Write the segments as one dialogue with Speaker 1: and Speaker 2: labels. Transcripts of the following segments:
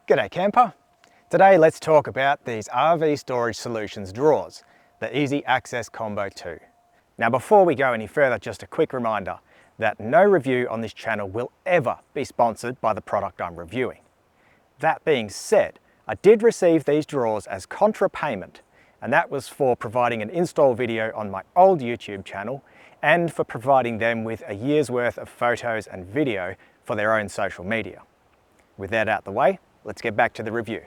Speaker 1: G'day camper! Today let's talk about these RV Storage Solutions drawers, the Easy Access Combo 2. Now before we go any further, just a quick reminder that no review on this channel will ever be sponsored by the product I'm reviewing. That being said, I did receive these drawers as contra payment, and that was for providing an install video on my old YouTube channel and for providing them with a year's worth of photos and video for their own social media. With that out the way, let's get back to the review.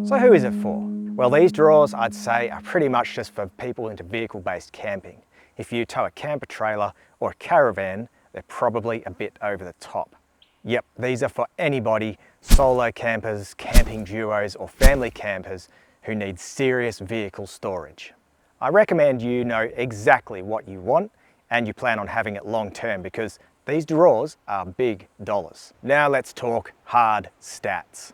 Speaker 1: So who is it for? Well, these drawers I'd say are pretty much just for people into vehicle-based camping. If you tow a camper trailer or a caravan, they're probably a bit over the top. Yep, these are for anybody, solo campers, camping duos or family campers who need serious vehicle storage. I recommend you know exactly what you want and you plan on having it long term because these drawers are big dollars. Now let's talk hard stats.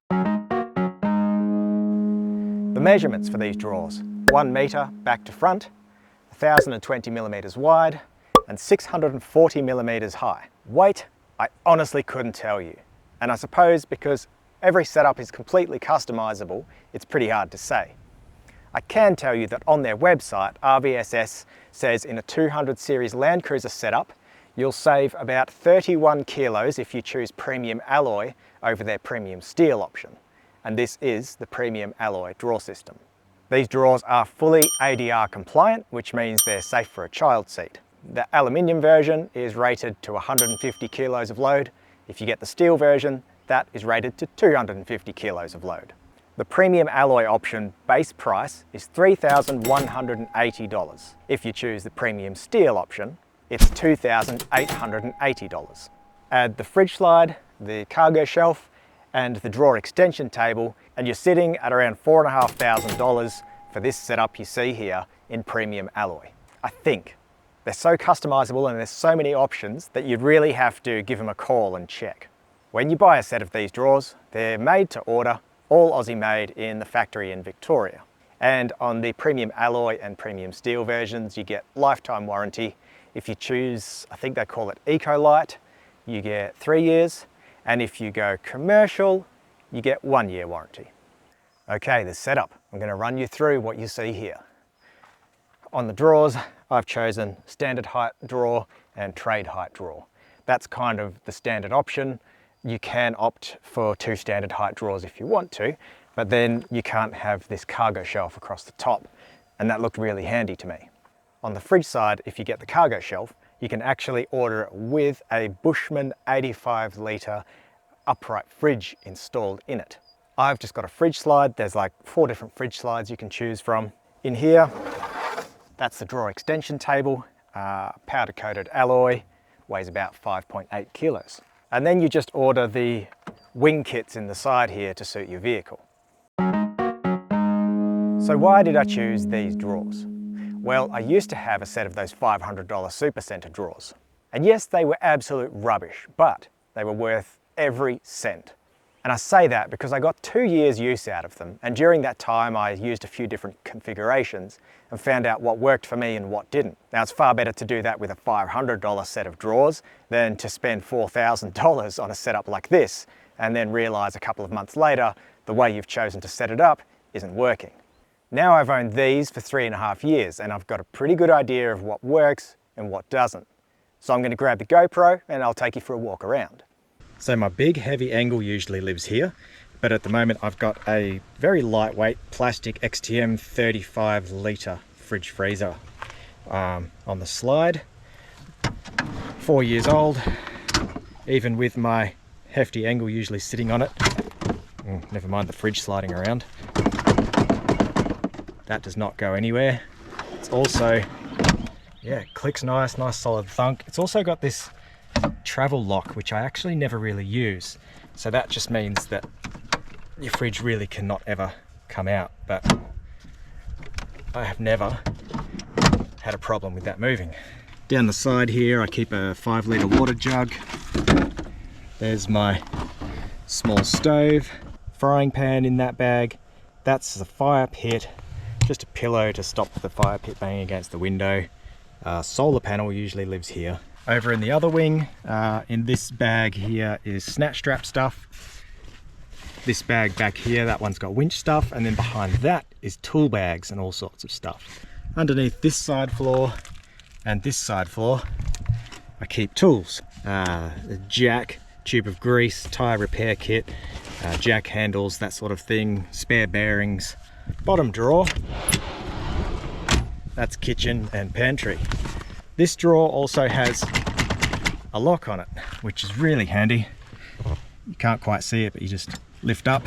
Speaker 1: The measurements for these drawers: 1 metre back to front, 1020 millimetres wide and 640 millimetres high. Weight, I honestly couldn't tell you. And I suppose because every setup is completely customizable, it's pretty hard to say. I can tell you that on their website, RVSS says in a 200 series Land Cruiser setup, you'll save about 31 kilos if you choose premium alloy over their premium steel option. And this is the premium alloy drawer system. These drawers are fully ADR compliant, which means they're safe for a child seat. The aluminium version is rated to 150 kilos of load. If you get the steel version, that is rated to 250 kilos of load. The premium alloy option base price is $3,180. If you choose the premium steel option, it's $2,880. Add the fridge slide, the cargo shelf, and the drawer extension table, and you're sitting at around $4,500 for this setup you see here in premium alloy. I think. They're so customizable and there's so many options that you'd really have to give them a call and check. When you buy a set of these drawers, they're made to order, all Aussie made in the factory in Victoria. And on the premium alloy and premium steel versions, you get lifetime warranty. If you choose, I think they call it Eco-Lite, you get 3 years. And if you go commercial, you get 1 year warranty. Okay, the setup. I'm going to run you through what you see here. On the drawers, I've chosen standard height drawer and trade height drawer. That's kind of the standard option. You can opt for 2 standard height drawers if you want to, but then you can't have this cargo shelf across the top, and that looked really handy to me. On the fridge side, if you get the cargo shelf, you can actually order it with a Bushman 85 litre upright fridge installed in it. I've just got a fridge slide. There's like 4 different fridge slides you can choose from. In here, that's the drawer extension table, powder coated alloy, weighs about 5.8 kilos. And then you just order the wing kits in the side here to suit your vehicle. So why did I choose these drawers? Well, I used to have a set of those $500 Supercenter drawers. And yes, they were absolute rubbish, but they were worth every cent. And I say that because I got 2 years use out of them. And during that time, I used a few different configurations and found out what worked for me and what didn't. Now, it's far better to do that with a $500 set of drawers than to spend $4,000 on a setup like this and then realize a couple of months later, the way you've chosen to set it up isn't working. Now I've owned these for 3.5 years and I've got a pretty good idea of what works and what doesn't. So I'm going to grab the GoPro and I'll take you for a walk around. So my big heavy angle usually lives here, but at the moment I've got a very lightweight plastic XTM 35 litre fridge freezer on the slide. 4 years old, even with my hefty angle usually sitting on it. Never mind the fridge sliding around. That does not go anywhere. It's also, yeah, it clicks nice solid thunk. It's also got this travel lock, which I actually never really use. So that just means that your fridge really cannot ever come out, but I have never had a problem with that moving. Down the side here, I keep a 5 litre water jug. There's my small stove, frying pan in that bag. That's the fire pit. Just a pillow to stop the fire pit banging against the window. Solar panel usually lives here. Over in the other wing, in this bag here is snatch strap stuff. This bag back here, that one's got winch stuff, and then behind that is tool bags and all sorts of stuff. Underneath this side floor and this side floor, I keep tools. A jack, tube of grease, tyre repair kit, jack handles, that sort of thing, spare bearings. Bottom drawer, that's kitchen and pantry. This drawer also has a lock on it, which is really handy. You can't quite see it, but you just lift up.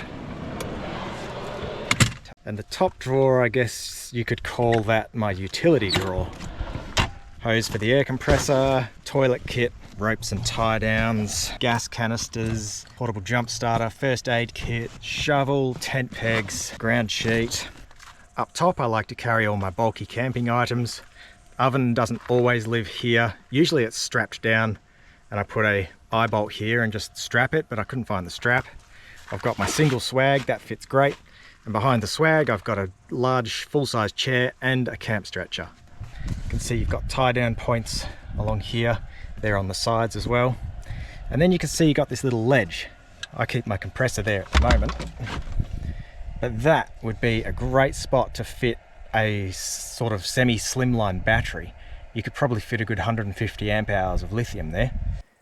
Speaker 1: And the top drawer, I guess you could call that my utility drawer. Hose for the air compressor, toilet kit, ropes and tie downs, gas canisters, portable jump starter, first aid kit, shovel, tent pegs, ground sheet. Up top I like to carry all my bulky camping items. Oven doesn't always live here. Usually it's strapped down and I put a eye bolt here and just strap it, but I couldn't find the strap. I've got my single swag, that fits great. And behind the swag I've got a large full-size chair and a camp stretcher. You can see you've got tie down points along here. They're on the sides as well. And then you can see you've got this little ledge. I keep my compressor there at the moment. But that would be a great spot to fit a sort of semi-slimline battery. You could probably fit a good 150 amp hours of lithium there.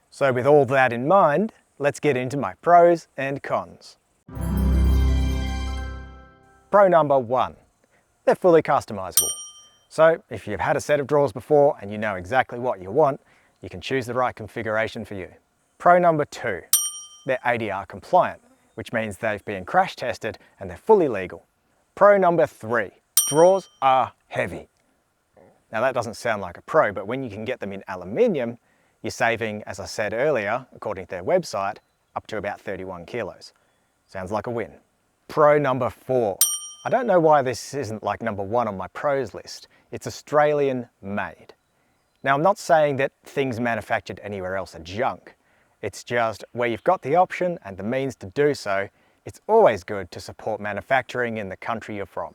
Speaker 1: So with all that in mind, let's get into my pros and cons. Pro number one, they're fully customizable. So if you've had a set of drawers before and you know exactly what you want, you can choose the right configuration for you. Pro number two, they're ADR compliant, which means they've been crash tested and they're fully legal. Pro number three, drawers are heavy. Now that doesn't sound like a pro, but when you can get them in aluminium, you're saving, as I said earlier, according to their website, up to about 31 kilos. Sounds like a win. Pro number four. I don't know why this isn't like number one on my pros list. It's Australian made. Now I'm not saying that things manufactured anywhere else are junk. It's just where you've got the option and the means to do so, it's always good to support manufacturing in the country you're from.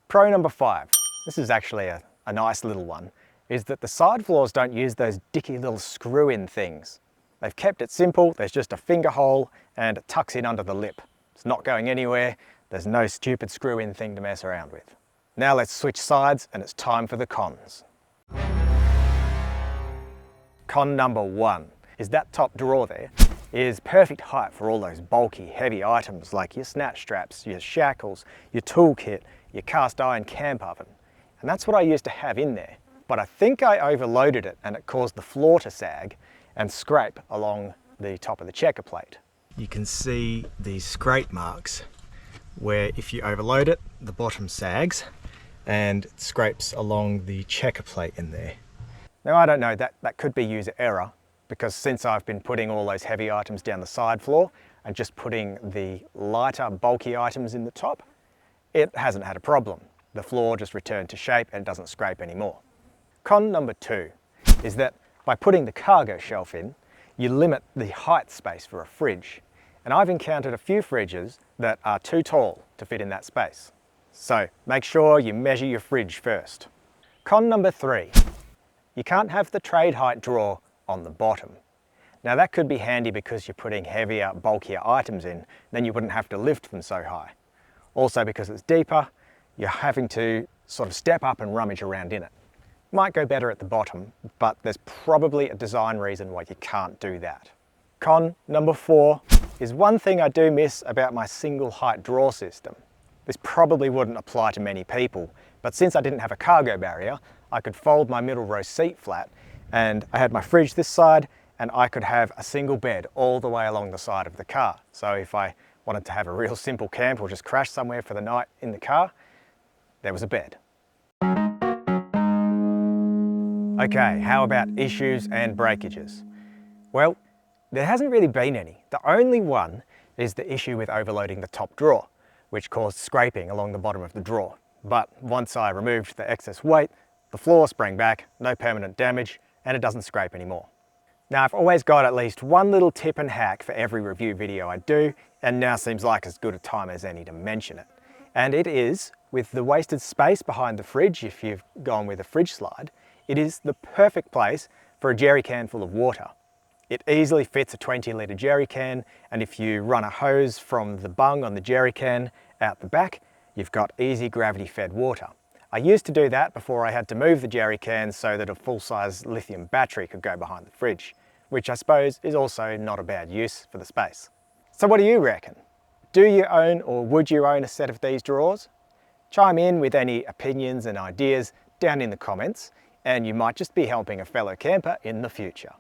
Speaker 1: Pro number five, this is actually a nice little one, is that the side floors don't use those dicky little screw-in things. They've kept it simple, there's just a finger hole and it tucks in under the lip. It's not going anywhere, there's no stupid screw-in thing to mess around with. Now let's switch sides and it's time for the cons. Con number one is that top drawer there is perfect height for all those bulky, heavy items like your snatch straps, your shackles, your toolkit, your cast iron camp oven. And that's what I used to have in there. But I think I overloaded it and it caused the floor to sag and scrape along the top of the checker plate. You can see these scrape marks where if you overload it, the bottom sags and it scrapes along the checker plate in there. Now I don't know, that could be user error, because since I've been putting all those heavy items down the side floor and just putting the lighter, bulky items in the top, it hasn't had a problem. The floor just returned to shape and doesn't scrape anymore. Con number two is that by putting the cargo shelf in, you limit the height space for a fridge. And I've encountered a few fridges that are too tall to fit in that space. So make sure you measure your fridge first. Con number three, you can't have the trade height drawer on the bottom. Now that could be handy because you're putting heavier, bulkier items in, then you wouldn't have to lift them so high. Also because it's deeper, you're having to sort of step up and rummage around in it. Might go better at the bottom, but there's probably a design reason why you can't do that. Con number four is one thing I do miss about my single height drawer system. This probably wouldn't apply to many people, but since I didn't have a cargo barrier, I could fold my middle row seat flat and I had my fridge this side and I could have a single bed all the way along the side of the car. So if I wanted to have a real simple camp or just crash somewhere for the night in the car, there was a bed. Okay, how about issues and breakages? Well, there hasn't really been any. The only one is the issue with overloading the top drawer, which caused scraping along the bottom of the drawer. But once I removed the excess weight, the floor sprang back, no permanent damage, and it doesn't scrape anymore. Now I've always got at least one little tip and hack for every review video I do, and now seems like as good a time as any to mention it. And it is, with the wasted space behind the fridge, if you've gone with a fridge slide, it is the perfect place for a jerry can full of water. It easily fits a 20-litre jerry can, and if you run a hose from the bung on the jerry can out the back, you've got easy gravity fed water. I used to do that before I had to move the jerry can so that a full-size lithium battery could go behind the fridge, which I suppose is also not a bad use for the space. So what do you reckon? Do you own or would you own a set of these drawers? Chime in with any opinions and ideas down in the comments, and you might just be helping a fellow camper in the future.